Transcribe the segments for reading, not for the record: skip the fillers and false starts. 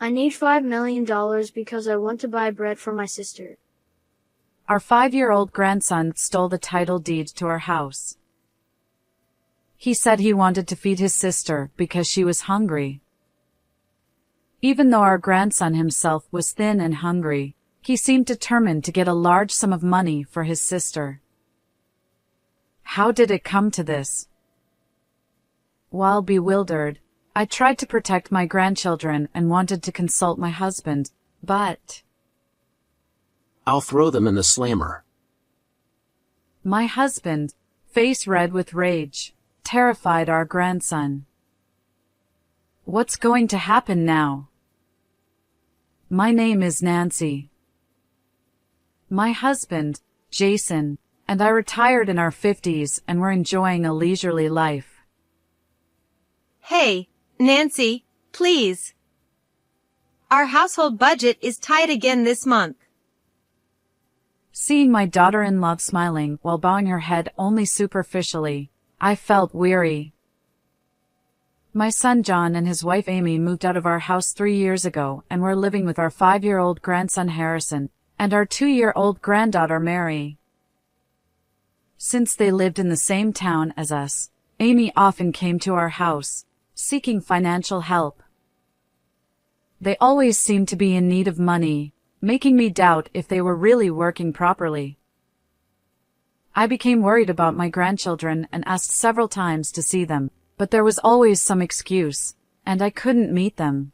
I need $5 million because I want to buy bread for my sister. Our 5-year-old grandson stole the title deed to our house. He said he wanted to feed his sister because she was hungry. Even though our grandson himself was thin and hungry, he seemed determined to get a large sum of money for his sister. How did it come to this? While bewildered, I tried to protect my grandchildren and wanted to consult my husband, but I'll throw them in the slammer. my husband, face red with rage, terrified our grandson. What's going to happen now? My name is Nancy. My husband, Jason, and I retired in our 50s and were enjoying a leisurely life. Hey, Nancy, please. Our household budget is tight again this month. Seeing my daughter-in-law smiling while bowing her head only superficially, I felt weary. My son John and his wife Amy moved out of our house 3 years ago and were living with our 5-year-old grandson Harrison and our 2-year-old granddaughter Mary. Since they lived in the same town as us, Amy often came to our house, seeking financial help. They always seemed to be in need of money, making me doubt if they were really working properly. I became worried about my grandchildren and asked several times to see them, but there was always some excuse, and I couldn't meet them.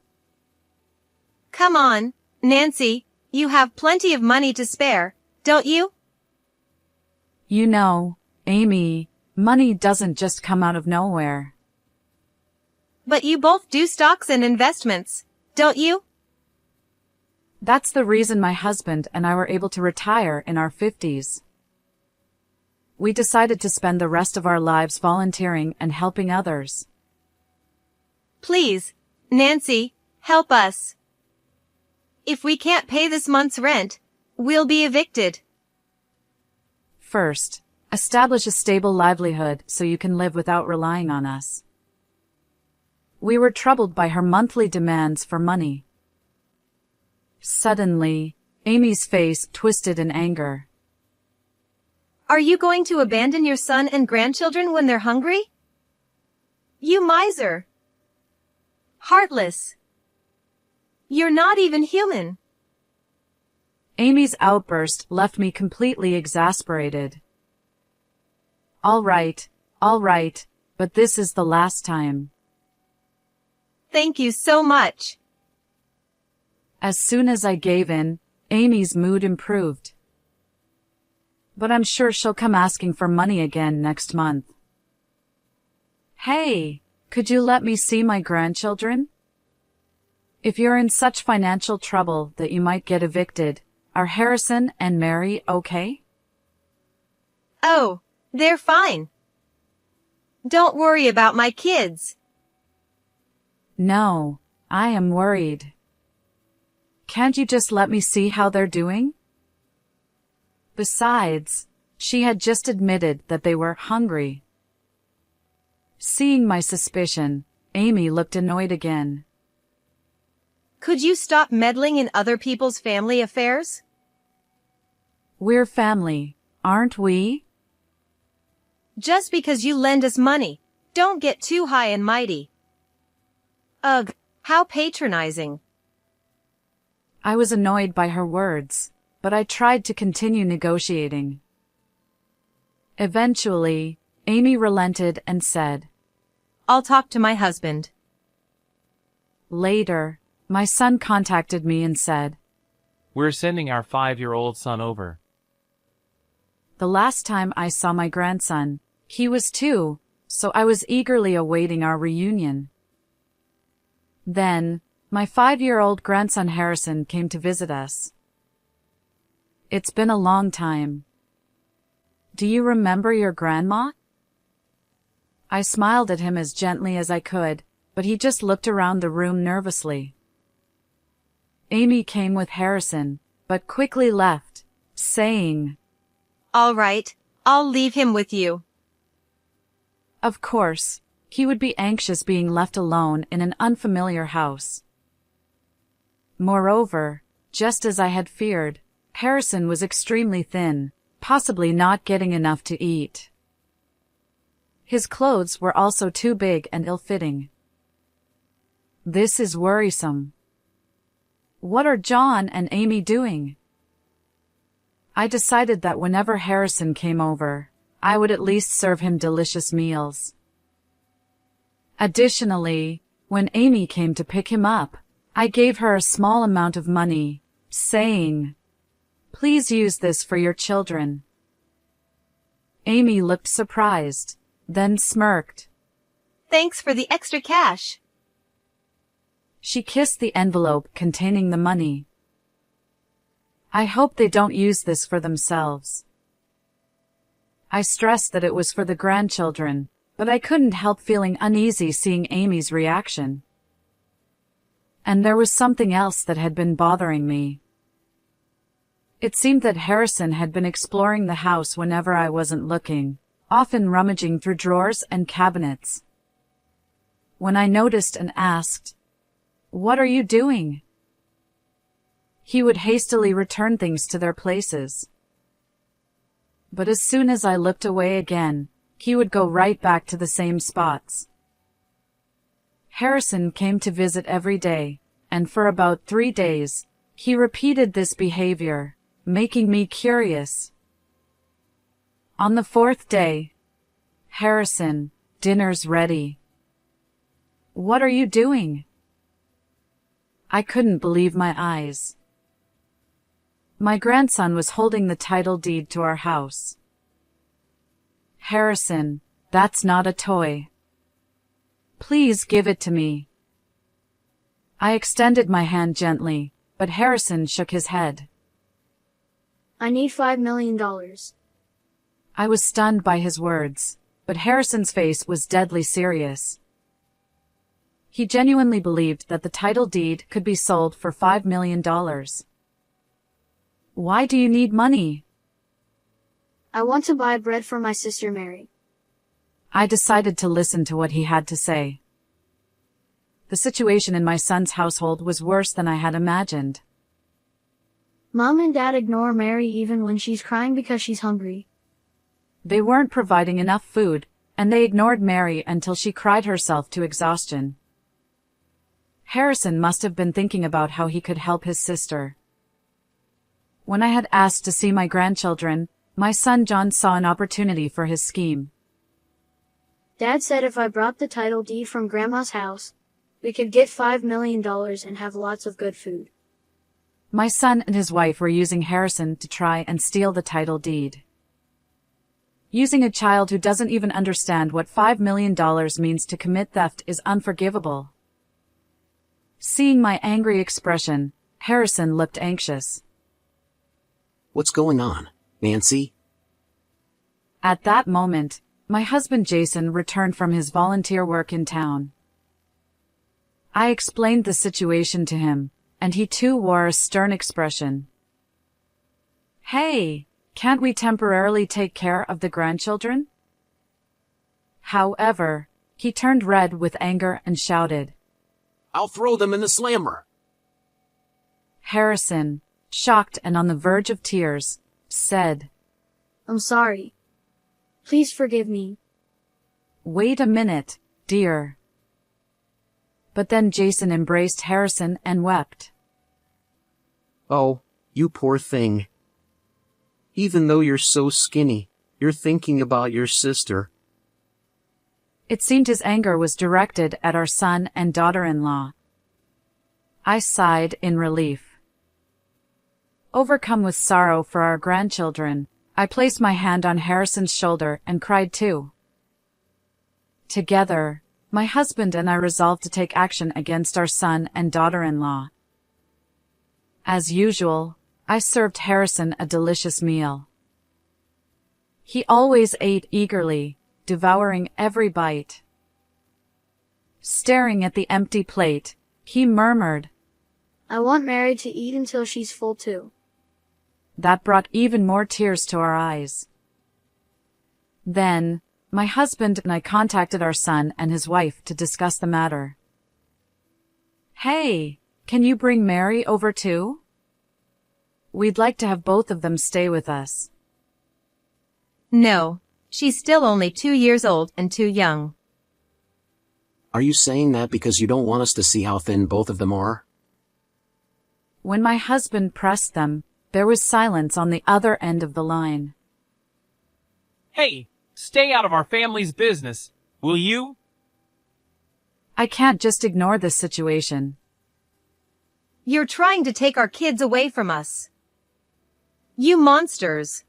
Come on, Nancy, you have plenty of money to spare, don't you? You know, Amy, money doesn't just come out of nowhere. But you both do stocks and investments, don't you? That's the reason my husband and I were able to retire in our 50s. We decided to spend the rest of our lives volunteering and helping others. Please, Nancy, help us. If we can't pay this month's rent, we'll be evicted. First, establish a stable livelihood so you can live without relying on us. We were troubled by her monthly demands for money. Suddenly, Amy's face twisted in anger. Are you going to abandon your son and grandchildren when they're hungry? You miser! Heartless! You're not even human! Amy's outburst left me completely exasperated. All right, but this is the last time. Thank you so much. As soon as I gave in, Amy's mood improved. But I'm sure she'll come asking for money again next month. Hey, could you let me see my grandchildren? If you're in such financial trouble that you might get evicted, are Harrison and Mary okay? Oh, they're fine. Don't worry about my kids. No, I am worried. Can't you just let me see how they're doing? Besides, she had just admitted that they were hungry. Seeing my suspicion, Amy looked annoyed again. Could you stop meddling in other people's family affairs? We're family, aren't we? Just because you lend us money, don't get too high and mighty. Ugh, how patronizing. I was annoyed by her words, but I tried to continue negotiating. Eventually, Amy relented and said, I'll talk to my husband. Later, my son contacted me and said, We're sending our 5-year-old son over. The last time I saw my grandson, he was 2, so I was eagerly awaiting our reunion. Then, my 5-year-old grandson Harrison came to visit us. It's been a long time. Do you remember your grandma? I smiled at him as gently as I could, but he just looked around the room nervously. Amy came with Harrison, but quickly left, saying, All right, I'll leave him with you. Of course, he would be anxious being left alone in an unfamiliar house. Moreover, just as I had feared, Harrison was extremely thin, possibly not getting enough to eat. His clothes were also too big and ill-fitting. This is worrisome. What are John and Amy doing? I decided that whenever Harrison came over, I would at least serve him delicious meals. Additionally, when Amy came to pick him up, I gave her a small amount of money, saying, "Please use this for your children." Amy looked surprised, then smirked. Thanks for the extra cash. She kissed the envelope containing the money. I hope they don't use this for themselves. I stressed that it was for the grandchildren, but I couldn't help feeling uneasy seeing Amy's reaction. And there was something else that had been bothering me. It seemed that Harrison had been exploring the house whenever I wasn't looking, often rummaging through drawers and cabinets. When I noticed and asked, "What are you doing?" he would hastily return things to their places. But as soon as I looked away again, he would go right back to the same spots. Harrison came to visit every day, and for about 3 days, he repeated this behavior, making me curious. On the 4th day, "Harrison, dinner's ready." "What are you doing?" I couldn't believe my eyes. My grandson was holding the title deed to our house. "Harrison, that's not a toy. Please give it to me." I extended my hand gently, but Harrison shook his head. I need $5 million. I was stunned by his words, but Harrison's face was deadly serious. He genuinely believed that the title deed could be sold for $5 million. "Why do you need money?" I want to buy bread for my sister Mary. I decided to listen to what he had to say. The situation in my son's household was worse than I had imagined. Mom and Dad ignore Mary even when she's crying because she's hungry. They weren't providing enough food, and they ignored Mary until she cried herself to exhaustion. Harrison must have been thinking about how he could help his sister. When I had asked to see my grandchildren, my son John saw an opportunity for his scheme. Dad said if I brought the title deed from Grandma's house, we could get $5 million and have lots of good food. My son and his wife were using Harrison to try and steal the title deed. Using a child who doesn't even understand what $5 million means to commit theft is unforgivable. Seeing my angry expression, Harrison looked anxious. What's going on, Nancy? At that moment, my husband Jason returned from his volunteer work in town. I explained the situation to him, and he too wore a stern expression. "Hey, can't we temporarily take care of the grandchildren?" However, he turned red with anger and shouted, "I'll throw them in the slammer." Harrison, shocked and on the verge of tears, said, I'm sorry. Please forgive me. "Wait a minute, dear." But then Jason embraced Harrison and wept. Oh, you poor thing. Even though you're so skinny, you're thinking about your sister. It seemed his anger was directed at our son and daughter-in-law. I sighed in relief. Overcome with sorrow for our grandchildren, I placed my hand on Harrison's shoulder and cried too. Together, my husband and I resolved to take action against our son and daughter-in-law. As usual, I served Harrison a delicious meal. He always ate eagerly, devouring every bite. Staring at the empty plate, he murmured, I want Mary to eat until she's full too. That brought even more tears to our eyes. Then, my husband and I contacted our son and his wife to discuss the matter. "Hey, Can you bring Mary over too? We'd like to have both of them stay with us. No, she's still only 2 years old and too young. Are you saying that because you don't want us to see how thin both of them are? When my husband pressed them, there was silence on the other end of the line. Hey, stay out of our family's business, will you? I can't just ignore this situation. You're trying to take our kids away from us. You monsters.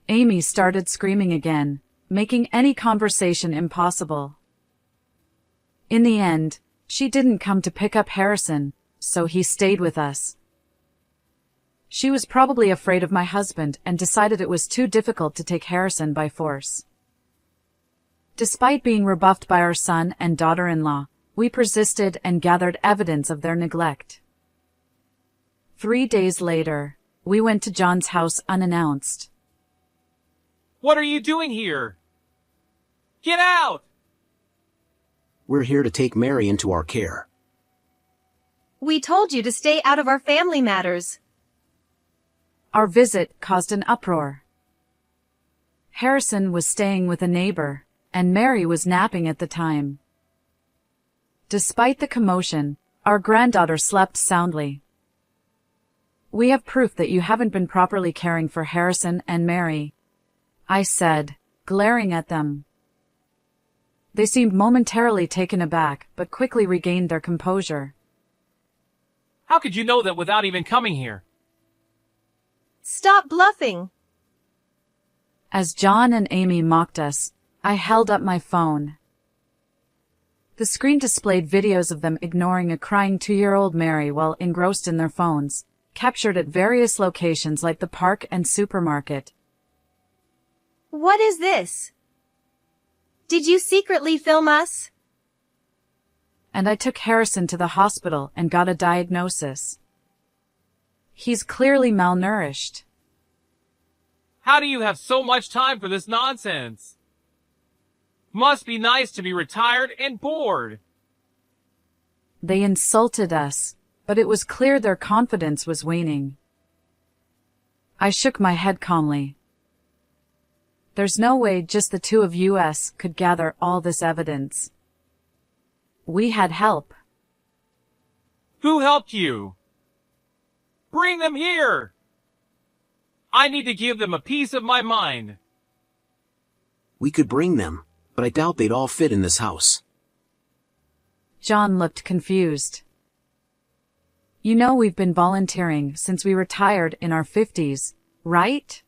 Amy started screaming again, making any conversation impossible. In the end, she didn't come to pick up Harrison, so he stayed with us. She was probably afraid of my husband and decided it was too difficult to take Harrison by force. Despite being rebuffed by our son and daughter-in-law, we persisted and gathered evidence of their neglect. 3 days later, we went to John's house unannounced. What are you doing here? Get out! We're here to take Mary into our care. We told you to stay out of our family matters. Our visit caused an uproar. Harrison was staying with a neighbor, and Mary was napping at the time. Despite the commotion, our granddaughter slept soundly. We have proof that you haven't been properly caring for Harrison and Mary, I said, glaring at them. They seemed momentarily taken aback, but quickly regained their composure. How could you know that without even coming here? Stop bluffing. As John and Amy mocked us, I held up my phone. The screen displayed videos of them ignoring a crying 2-year-old Mary while engrossed in their phones, captured at various locations like the park and supermarket. What is this? Did you secretly film us? And I took Harrison to the hospital and got a diagnosis. He's clearly malnourished. How do you have so much time for this nonsense? Must be nice to be retired and bored. They insulted us, but it was clear their confidence was waning. I shook my head calmly. There's no way just the two of us could gather all this evidence. We had help. Who helped you? Bring them here! I need to give them a piece of my mind. We could bring them, but I doubt they'd all fit in this house. John looked confused. You know we've been volunteering since we retired in our 50s, right?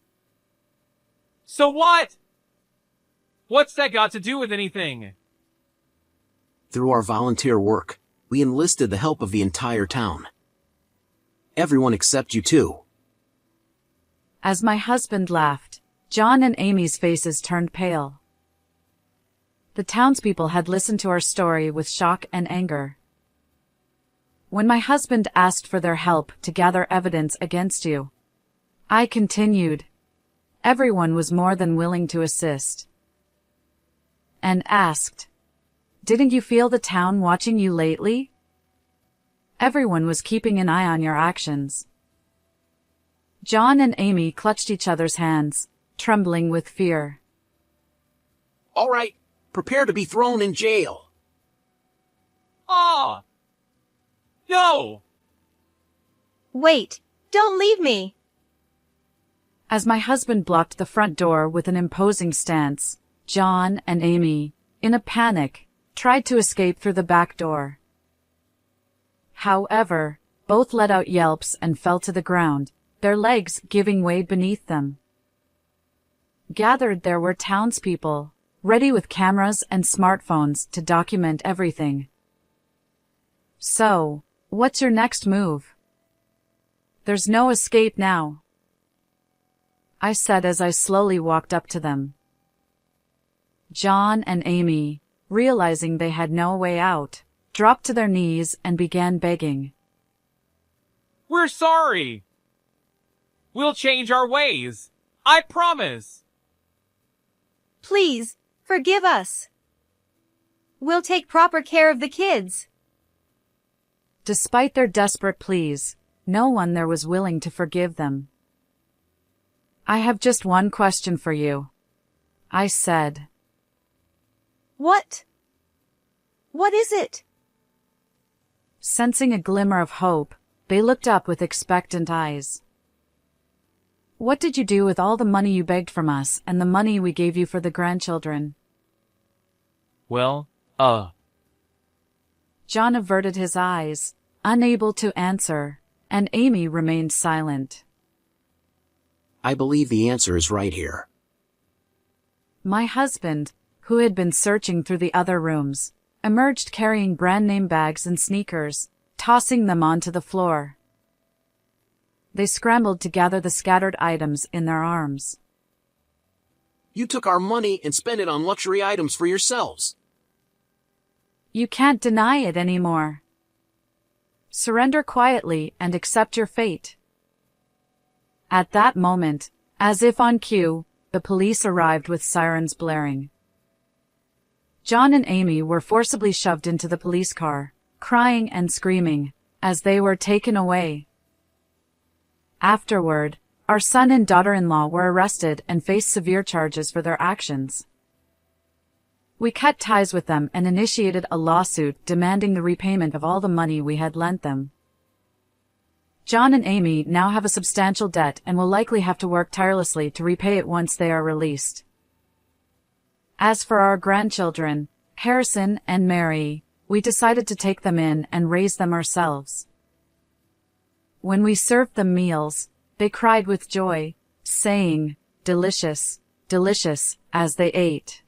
So what? What's that got to do with anything? Through our volunteer work, we enlisted the help of the entire town. Everyone except you two. As my husband laughed, John and Amy's faces turned pale. The townspeople had listened to our story with shock and anger. When my husband asked for their help to gather evidence against you, I continued. Everyone was more than willing to assist. And asked, didn't you feel the town watching you lately? Everyone was keeping an eye on your actions. John and Amy clutched each other's hands, trembling with fear. All right, prepare to be thrown in jail. Ah! No! Wait, don't leave me. As my husband blocked the front door with an imposing stance, John and Amy, in a panic, tried to escape through the back door. However, both let out yelps and fell to the ground, their legs giving way beneath them. Gathered there were townspeople, ready with cameras and smartphones to document everything. So, what's your next move? There's no escape now, I said as I slowly walked up to them. John and Amy, realizing they had no way out, dropped to their knees and began begging. We're sorry. We'll change our ways. I promise. Please, forgive us. We'll take proper care of the kids. Despite their desperate pleas, no one there was willing to forgive them. "I have just one question for you," I said. What? What is it? Sensing a glimmer of hope, they looked up with expectant eyes. "What did you do with all the money you begged from us and the money we gave you for the grandchildren?" Well, John averted his eyes, unable to answer, and Amy remained silent. I believe the answer is right here. My husband, who had been searching through the other rooms, emerged carrying brand-name bags and sneakers, tossing them onto the floor. They scrambled to gather the scattered items in their arms. You took our money and spent it on luxury items for yourselves. You can't deny it anymore. Surrender quietly and accept your fate. At that moment, as if on cue, the police arrived with sirens blaring. John and Amy were forcibly shoved into the police car, crying and screaming, as they were taken away. Afterward, our son and daughter-in-law were arrested and faced severe charges for their actions. We cut ties with them and initiated a lawsuit demanding the repayment of all the money we had lent them. John and Amy now have a substantial debt and will likely have to work tirelessly to repay it once they are released. As for our grandchildren, Harrison and Mary, we decided to take them in and raise them ourselves. When we served them meals, they cried with joy, saying, "Delicious, delicious," as they ate.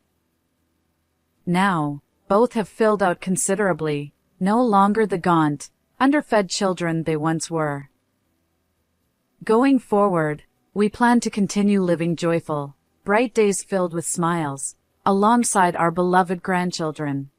Now, both have filled out considerably, no longer the gaunt, underfed children they once were. Going forward, we plan to continue living joyful, bright days filled with smiles, alongside our beloved grandchildren.